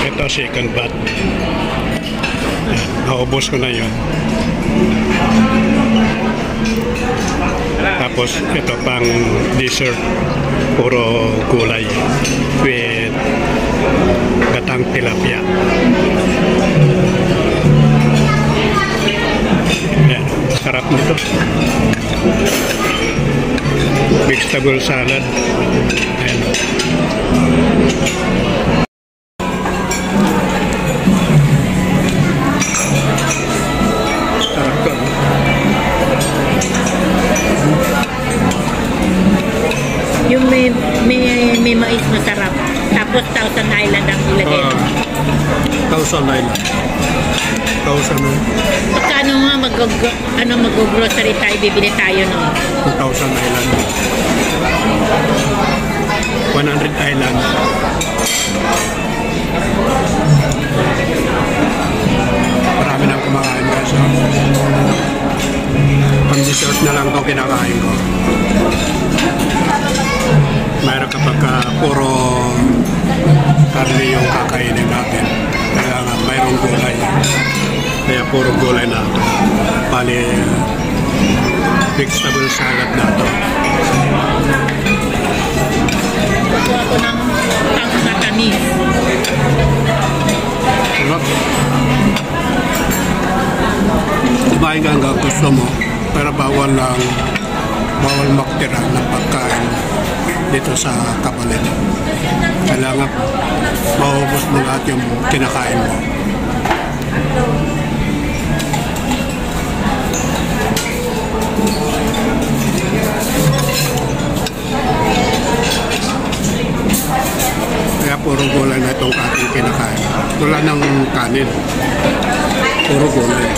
Ito second bat. Naubos ko na yun. Tapos ito pang dessert, puro gulay with gatang tilapia. Ayan, sarap nito. Vegetable salad. Ayan. Sarap to. Yung may mais masarap. Tapos Thousand Island ang ilagay. 1,000 Island. 1,000 na. Pagkano nga mag-grocery tayo, bibili tayo no? 2,000 Island. 100 Island. Marami nang kumakain guys. Pang-dessert na lang itong kinakain ko. Mayroon kapag puro karne yung kakainin natin. Kailangan mayroong gulay. Kaya puro gulay na ito. Bali, vegetable salad na ito. Gusto ako ng matamis. Sarap. Kumain ka hanggang gusto mo. Pero bawal magtira ng pagkain dito sa kapalit. Kailangan maubos mo lahat yung kinakain mo. Kaya puro gulay na itong ating kinakain. Tulad ng kanin. Puro gulay.